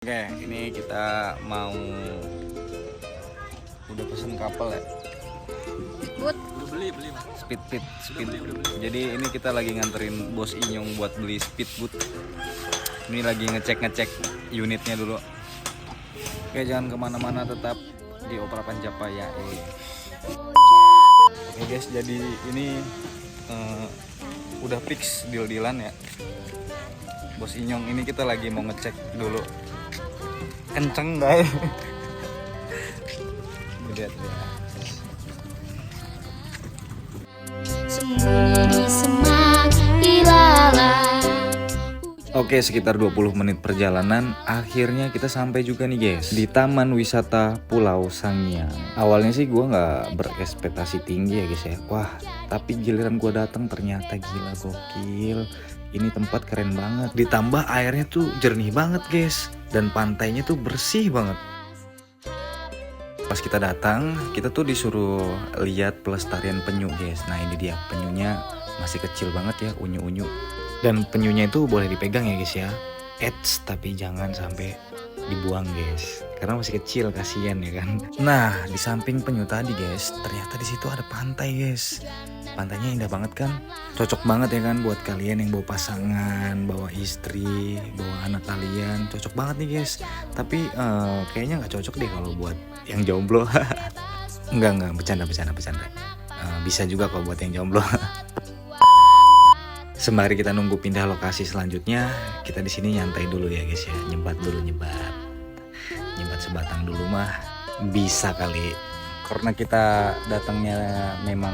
Oke, ini kita mau udah pesen kapal ya. Speedboat. Udah beli mas. Speed. Udah beli. Jadi ini kita lagi nganterin Bos Inyong buat beli speedboat. Ini lagi ngecek unitnya dulu. Oke, jangan kemana-mana, tetap di Opera Pencapaian. Oke guys, jadi ini udah fix deal-dealan ya. Bos Inyong ini kita lagi mau ngecek dulu kenceng guys. Lihat ya. Oke, sekitar 20 menit perjalanan, akhirnya kita sampai juga nih guys di Taman Wisata Pulau Sangiang. Awalnya sih gua nggak berekspektasi tinggi ya guys ya. Wah, tapi giliran gua datang ternyata gila gokil. Ini tempat keren banget. Ditambah airnya tuh jernih banget guys, dan pantainya tuh bersih banget. Pas kita datang, kita tuh disuruh lihat pelestarian penyu guys. Nah ini dia, penyunya masih kecil banget ya, unyu-unyu. Dan penyunya itu boleh dipegang ya guys ya. Eits, tapi jangan sampai dibuang guys, karena masih kecil, kasihan ya kan. Nah di samping penyu tadi guys, ternyata di situ ada pantai guys. Pantainya indah banget kan, cocok banget ya kan buat kalian yang bawa pasangan, bawa istri, bawa anak kalian, cocok banget nih guys. Tapi kayaknya nggak cocok deh kalau buat yang jomblo. Enggak, bercanda. Bisa juga kalau buat yang jomblo. Sembari kita nunggu pindah lokasi selanjutnya, kita di sini nyantai dulu ya guys ya, nyebat sebatang dulu mah bisa kali. Karena kita datangnya memang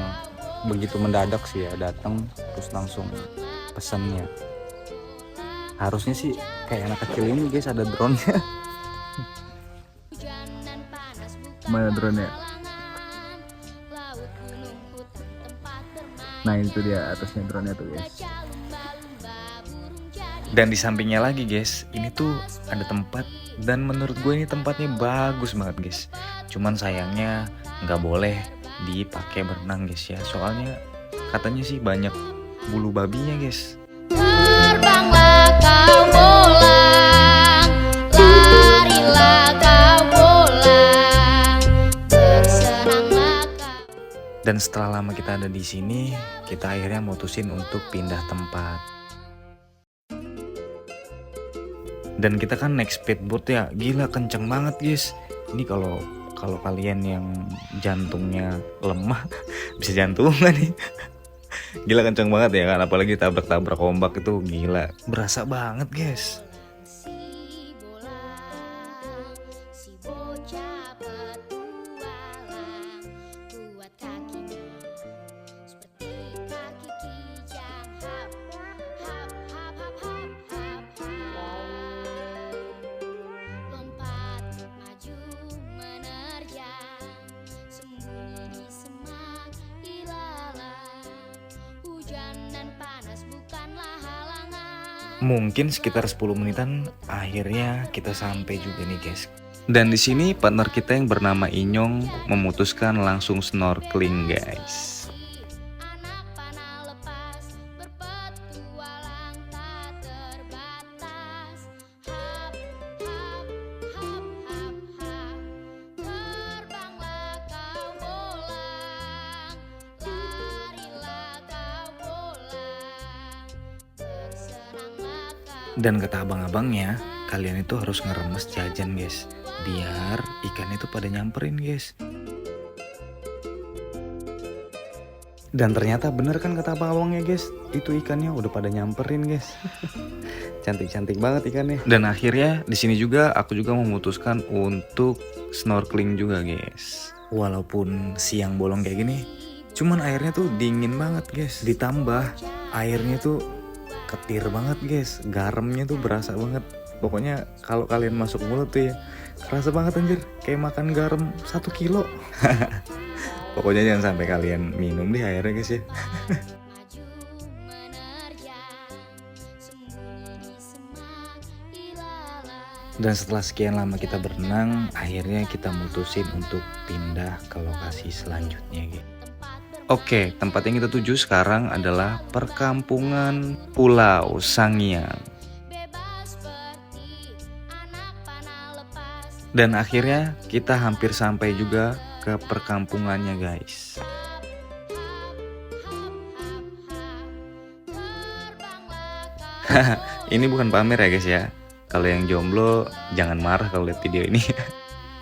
begitu mendadak sih ya, datang terus langsung pesannya. Harusnya sih kayak anak kecil ini guys, ada drone-nya. Mana drone-nya? Nah itu dia atasnya drone-nya tuh guys. Dan di sampingnya lagi guys, ini tuh ada tempat, dan menurut gue ini tempatnya bagus banget guys. Cuman sayangnya nggak boleh dipakai berenang guys ya, soalnya katanya sih banyak bulu babinya guys. Terbanglah kau bolang, larilah kau bolang, bersenanglah kau. Dan setelah lama kita ada di sini, kita akhirnya mutusin untuk pindah tempat. Dan kita kan naik speedboat ya, gila kenceng banget guys. Ini kalau kalian yang jantungnya lemah bisa jantungan nih. Gila kenceng banget ya kan, apalagi tabrak ombak itu gila, berasa banget guys. Si bocah petualang, buat kakinya seperti kaki kijang, hap hap hap hap hap hap hap. Lompat maju menerjang, sembunyi di semak ilalang. Hujan dan panas bukanlah halangan. Mungkin sekitar 10 menitan akhirnya kita sampai juga nih guys. Dan di sini partner kita yang bernama Inyong memutuskan langsung snorkeling guys. Anak panah lepas, berpetualang tak terbatas. Hap, hap, hap, hap, hap. Terbanglah kau bolang, larilah kau bolang, bersenanglah kau. Dan kata abang-abangnya, kalian itu harus ngeremes jajan guys, biar ikan itu pada nyamperin guys. Dan ternyata bener kan kata abang-abangnya guys, itu ikannya udah pada nyamperin guys. Cantik-cantik banget ikannya. Dan akhirnya di sini juga aku juga memutuskan untuk snorkeling juga guys. Walaupun siang bolong kayak gini, cuman airnya tuh dingin banget guys. Ditambah airnya tuh ketir banget guys, garamnya tuh berasa banget. Pokoknya kalau kalian masuk mulut tuh ya, kerasa banget anjir, kayak makan garam 1 kilo. Pokoknya jangan sampai kalian minum deh airnya guys ya. Maju menerjang, sembunyi di semak ilalang. Dan setelah sekian lama kita berenang, akhirnya kita mutusin untuk pindah ke lokasi selanjutnya guys. Oke, tempat yang kita tuju sekarang adalah perkampungan Pulau Sangiang. Bebas seperti anak panah. Dan akhirnya kita hampir sampai juga ke perkampungannya guys. Ini bukan pamer ya guys ya. Kalau yang jomblo jangan marah kalau lihat video ini.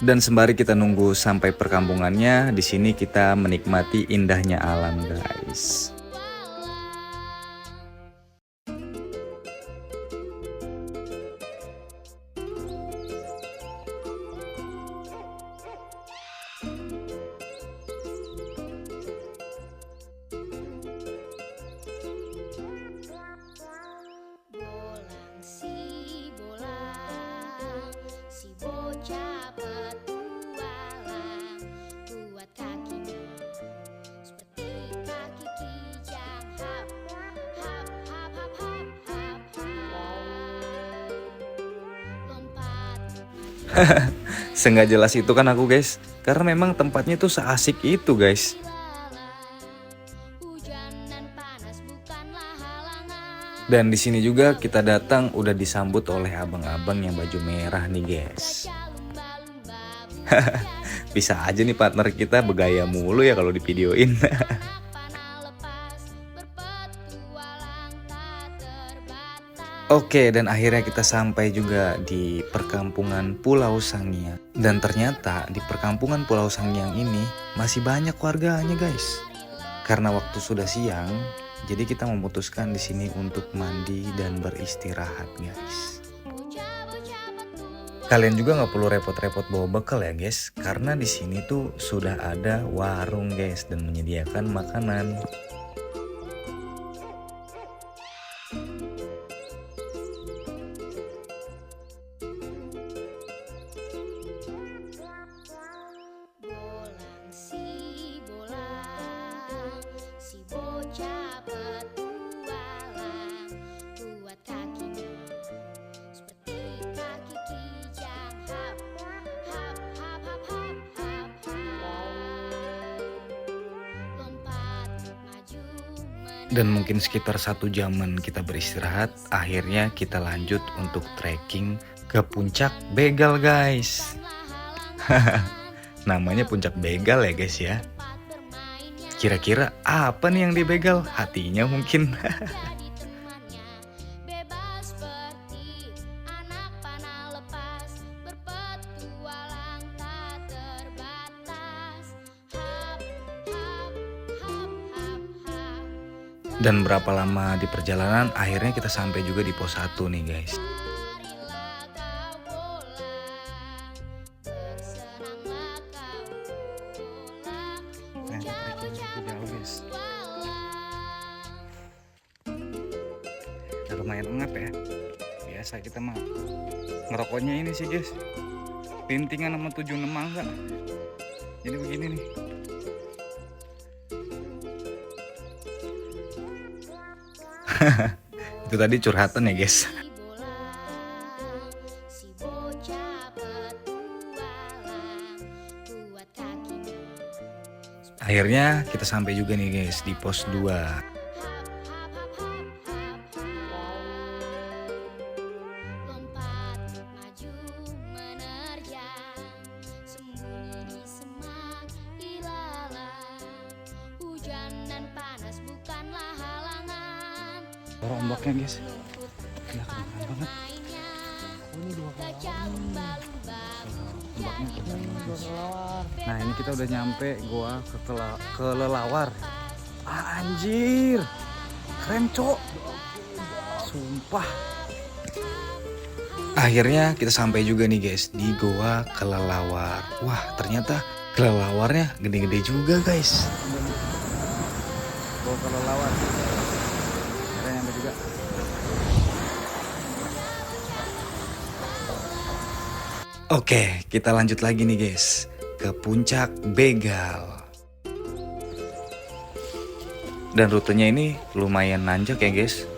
Dan sembari kita nunggu sampai perkampungannya, di sini kita menikmati indahnya alam guys. Bolang si bolang, si bocah petualang, kuat kakinya seperti kaki kijang. Hap, hap, hap, hap, hap, hap, hap. Lompat Senggak jelas itu kan aku guys, karena memang tempatnya tuh seasik itu guys. hujan dan panas bukanlah halangan. Dan di sini juga kita datang udah disambut oleh abang-abang yang baju merah nih guys. Lumba-lumba Bisa aja nih partner kita bergaya mulu ya kalau di videoin. panah lepas, berpetualang tak terbatas. Oke, dan akhirnya kita sampai juga di perkampungan Pulau Sangiang. Dan ternyata di perkampungan Pulau Sangiang ini masih banyak warganya guys. Karena waktu sudah siang, jadi kita memutuskan di sini untuk mandi dan beristirahat guys. Bocah-bocah petualang. Kalian juga nggak perlu repot-repot bawa bekal ya guys, karena di sini tuh sudah ada warung guys dan menyediakan makanan. Bolang si bolang, si bocah petualang, kuat kakinya seperti kaki kijang. Hap, hap, hap, hap, hap, hap, hap. Lompat maju Dan mungkin sekitar 1 jaman kita beristirahat, akhirnya kita lanjut untuk trekking ke puncak begal guys. Namanya puncak begal ya guys ya. Kira-kira apa nih yang dibegal? Hatinya mungkin. jadi temannya, bebas seperti anak panah lepas, berpetualang tak terbatas. Hap, hap, hap, hap, hap. Dan berapa lama di perjalanan, akhirnya kita sampai juga di pos 1 nih guys. Marilah kau bolang, bersenanglah kau bolang, bocah-bocah petualang. Lumayan ngap ya. Biasa kita mah ngerokoknya ini sih guys, pintingan sama 76 mangga. Jadi begini nih. Itu tadi curhatan ya guys. Si bolang, si bocah petualang, kuat kakinya Akhirnya kita sampai juga nih guys di pos 2. lompat maju menerjang, sembunyi di semak ilalang, hujan dan panas bukanlah halangan. Ombaknya guys. Rumput Gila, tempat kencang banget. bermainnya, gajah lumba-lumba jadi temannya. Nah ini kita udah nyampe gua kelelawar. Anjir, keren cok, sumpah. Akhirnya kita sampai juga nih guys di Goa Kelelawar. Wah ternyata kelelawarnya gede-gede juga guys. Goa Kelelawar. Akhirnya nyampe juga. Oke, kita lanjut lagi nih guys ke puncak begal. Dan rutenya ini lumayan nanjak ya guys.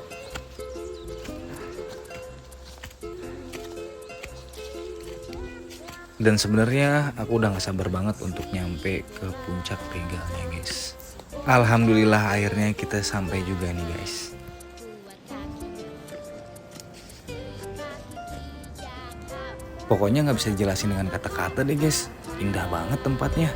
Dan sebenarnya aku udah gak sabar banget untuk nyampe ke puncak begalnya guys. Alhamdulillah akhirnya kita sampai juga nih guys. Pokoknya nggak bisa dijelasin dengan kata-kata deh guys. Indah banget tempatnya.